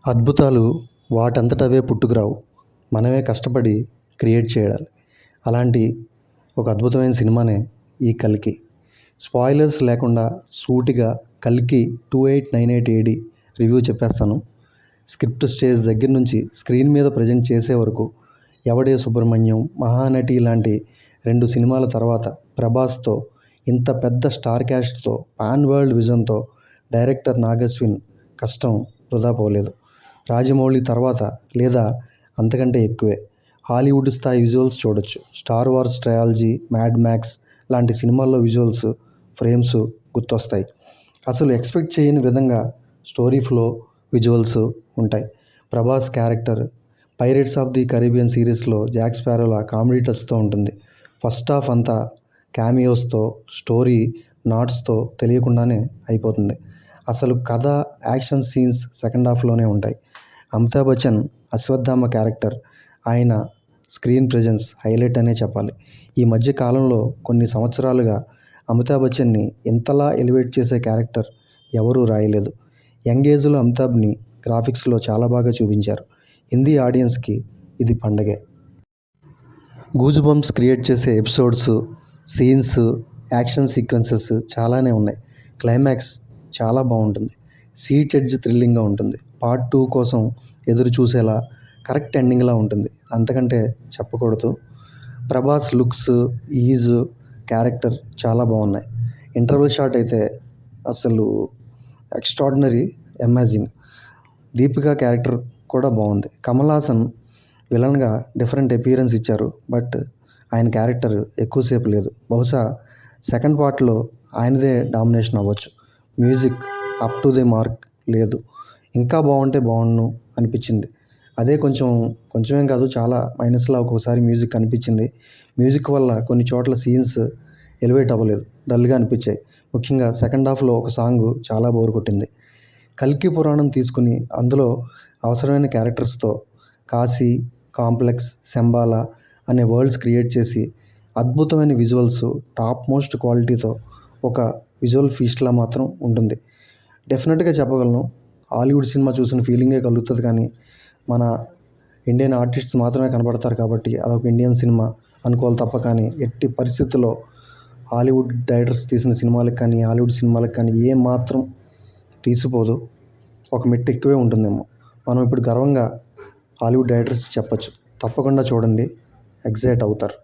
అద్భుతాలు వాటంతటవే పుట్టుకురావు. మనమే కష్టపడి క్రియేట్ చేయాలి. అలాంటి ఒక అద్భుతమైన సినిమానే ఈ 'కల్కి'. స్పాయిలర్స్ లేకుండా సూటిగా 'కల్కి 2898 AD' రివ్యూ చెప్పేస్తాను. స్క్రిప్ట్ స్టేజ్ దగ్గర నుంచి స్క్రీన్ మీద ప్రజెంట్ చేసే వరకు 'ఎవడే సుబ్రహ్మణ్యం', 'మహానటి' లాంటి 2 సినిమాల తర్వాత ప్రభాస్తో ఇంత పెద్ద స్టార్ క్యాస్ట్తో పాన్ వరల్డ్ విజన్తో డైరెక్టర్ నాగశ్విన్ కష్టం వృధా పోలేదు. రాజమౌళి తర్వాత లేదా అంతకంటే ఎక్కువే హాలీవుడ్ స్థాయి విజువల్స్ చూడొచ్చు. 'Star wars trilogy', 'mad max' లాంటి సినిమాల్లో విజువల్స్, ఫ్రేమ్స్ గుర్తొస్తాయి. అసలు ఎక్స్పెక్ట్ చేయని విధంగా స్టోరీ ఫ్లో, విజువల్స్ ఉంటాయి. Prabhas character 'pirates of the Caribbean' సిరీస్లో జాక్ స్పారోలా కామెడీ టచ్తో ఉంటుంది. ఫస్ట్ హాఫ్ అంతా క్యామియోస్తో, స్టోరీ నాట్స్తో తెలియకుండానే అయిపోతుంది. అసలు కథ, యాక్షన్ సీన్స్ సెకండ్ హాఫ్లోనే ఉంటాయి. అమితాబ్ బచ్చన్ అశ్వత్థామ క్యారెక్టర్, ఆయన స్క్రీన్ ప్రెజెన్స్ హైలైట్ అనే చెప్పాలి. ఈ మధ్య కాలంలో కొన్ని సంవత్సరాలుగా అమితాబ్ బచ్చన్ని ఇంతలా ఎలివేట్ చేసే క్యారెక్టర్ ఎవరూ రాయలేదు. యంగ్ ఏజ్లో అమితాబ్ని గ్రాఫిక్స్లో చాలా బాగా చూపించారు. హిందీ ఆడియన్స్కి ఇది పండగే. గూజ్ బంప్స్ క్రియేట్ చేసే ఎపిసోడ్స్, సీన్స్, యాక్షన్ సీక్వెన్సెస్ చాలానే ఉన్నాయి. క్లైమాక్స్ చాలా బాగుంటుంది. సీట్ ఎడ్జ్ థ్రిల్లింగ్గా ఉంటుంది. పార్ట్ 2 కోసం ఎదురు చూసేలా కరెక్ట్ ఎండింగ్లా ఉంటుంది. అంతకంటే చెప్పకూడదు. ప్రభాస్ లుక్స్, ఈజ్, క్యారెక్టర్ చాలా బాగున్నాయి. ఇంటర్వెల్ షాట్ అయితే అసలు ఎక్స్ట్రాడినరీ, అమేజింగ్. దీపిక క్యారెక్టర్ కూడా బాగుంది. కమల్ హాసన్ విలన్గా డిఫరెంట్ అపియరెన్స్ ఇచ్చారు. బట్ ఆయన క్యారెక్టర్ ఎక్కువసేపు లేదు. బహుశా సెకండ్ పార్ట్లో ఆయనదే డామినేషన్ అవ్వచ్చు. Music up to the mark లేదు. ఇంకా బాగుంటే బాగుండు అనిపించింది. అదే కొంచెమేం కాదు, చాలా మైనస్లా ఒక్కోసారి మ్యూజిక్ అనిపించింది. మ్యూజిక్ వల్ల కొన్ని చోట్ల సీన్స్ ఎలివేట్ అవ్వలేదు, డల్గా అనిపించాయి. ముఖ్యంగా సెకండ్ హాఫ్లో ఒక సాంగ్ చాలా బోర్ కొట్టింది. కల్కి పురాణం తీసుకుని అందులో అవసరమైన క్యారెక్టర్స్తో కాశీ, కాంప్లెక్స్, శంబాలా అనే వరల్డ్స్ క్రియేట్ చేసి అద్భుతమైన విజువల్స్, టాప్ మోస్ట్ క్వాలిటీతో ఒక విజువల్ ఫీస్ట్లా మాత్రం ఉంటుంది. డెఫినెట్గా చెప్పగలను, హాలీవుడ్ సినిమా చూసిన ఫీలింగే కలుగుతుంది. కానీ మన ఇండియన్ ఆర్టిస్ట్స్ మాత్రమే కనబడతారు కాబట్టి అదొక ఇండియన్ సినిమా అనుకోవాలి తప్ప, కానీ ఎట్టి పరిస్థితుల్లో హాలీవుడ్ డైరెక్టర్స్ తీసిన సినిమాలకు కానీ, హాలీవుడ్ సినిమాలకు కానీ ఏ మాత్రం తీసిపోదు. ఒక మెట్టు ఎక్కువే ఉంటుందేమో. మనం ఇప్పుడు గర్వంగా హాలీవుడ్ డైరెక్టర్స్ చెప్పొచ్చు. తప్పకుండా చూడండి, ఎగ్జైట్ అవుతారు.